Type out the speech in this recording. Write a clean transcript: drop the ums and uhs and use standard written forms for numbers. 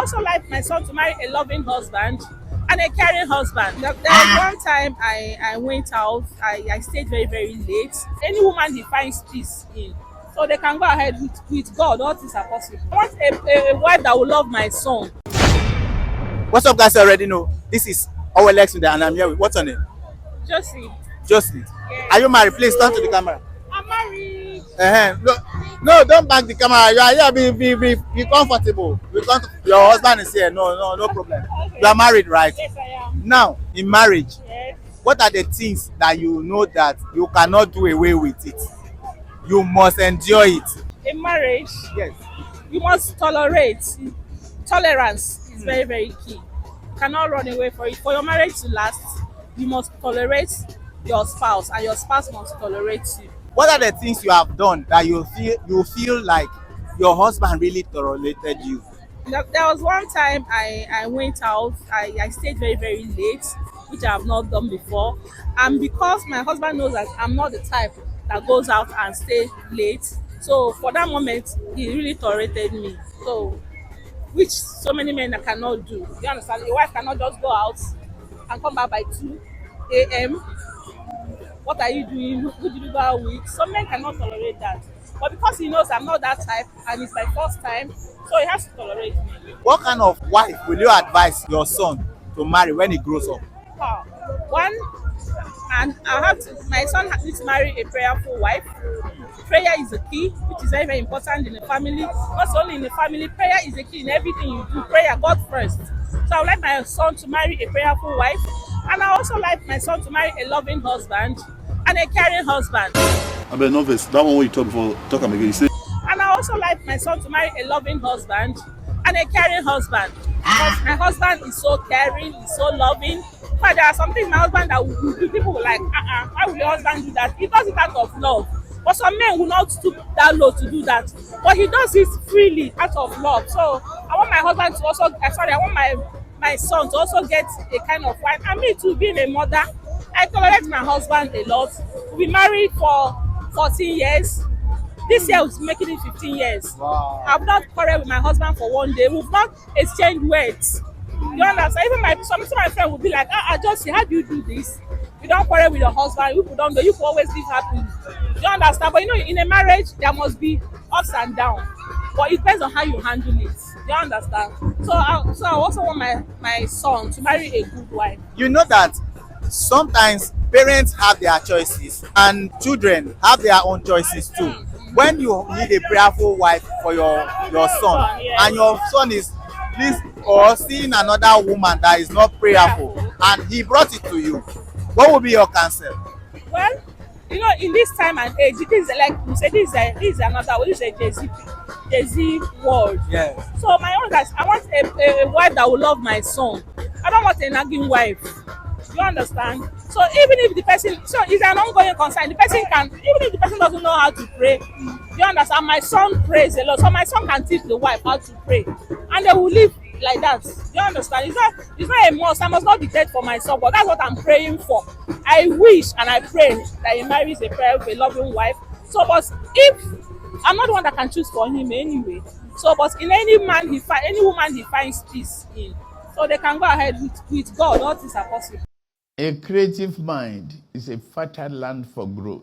Also like my son to marry a loving husband and a caring husband. There was one time I went out, I stayed very, very late. Any woman he finds peace in. So they can go ahead with God, all things are possible. I want a wife that will love my son. What's up, guys? You already know this is Owelex-media, and I'm here with what's your name? Josie. Josie. Yes. Are you married? Please turn to the camera. I'm married. No, no, don't back the camera. You are here. Be comfortable. Your husband is here. No problem. Okay. You are married, right? Yes, I am. Now, in marriage, Yes. what are the things that you know that you cannot do away with it? You must endure it. In marriage, Yes. you must tolerate. Tolerance is very, very key. You cannot run away for it. For your marriage to last, you must tolerate your spouse, and your spouse must tolerate you. What are the things you have done that you feel like your husband really tolerated you? There was one time I went out, I stayed very, very late, which I have not done before. And because my husband knows that I'm not the type that goes out and stay late, so for that moment, he really tolerated me. So, which so many men cannot do. You understand? Your wife cannot just go out and come back by 2 a.m. What are you doing? Who did you go out with? Some men cannot tolerate that. But because he knows I'm not that type and it's my first time, so he has to tolerate me. What kind of wife will you advise your son to marry when he grows up? Wow. One, and my son needs to marry a prayerful wife. Prayer is the key, which is very, very important in the family. Not only in the family, prayer is the key in everything you do. Prayer, God first. So I would like my son to marry a prayerful wife. And I also like my son to marry a loving husband and a caring husband. I'm a novice. That one when you talk before, talk again. You say, And I also like my son to marry a loving husband and a caring husband. Because my husband is so caring, he's so loving. But there are some things my husband that will do. People will like, why would your husband do that? He does it out of love. But some men will not stoop that low to do that. But he does it freely out of love. So I want my husband to also, I want my son to also get a kind of wife. And me too, being a mother, I tolerate my husband a lot. We married for 14 years. This year was making it 15 years. Wow. I've not quarreled with my husband for one day. We've not exchanged words. You understand? Even some of my friends will be like, Josie, how do you do this? You don't quarrel with your husband. You don't know. You can always live happily. You understand? But you know, in a marriage, there must be ups and downs. But it depends on how you handle it. You understand? So I also want my son to marry a good wife. You know that sometimes parents have their choices and children have their own choices too. When you need a prayerful wife for your son, Yes. and your son is please or seeing another woman that is not prayerful and he brought it to you, what will be your counsel? Well, you know, in this time and age, this is like you say, this is another word. This is a Jay-Z word. Yes. So my own guys, I want a wife that will love my son. I don't want a nagging wife. You understand? So even if the person, so it's an ongoing concern. The person can, even if the person doesn't know how to pray, you understand? My son prays a lot, so my son can teach the wife how to pray, and they will live like that. You understand? It's not a must. I must not be dead for my son, but that's what I'm praying for. I wish and I pray that he marries a loving wife. So, but if I'm not the one that can choose for him anyway. So, but in any woman he finds peace in. So they can go ahead with God. All things are possible. A creative mind is a fertile land for growth.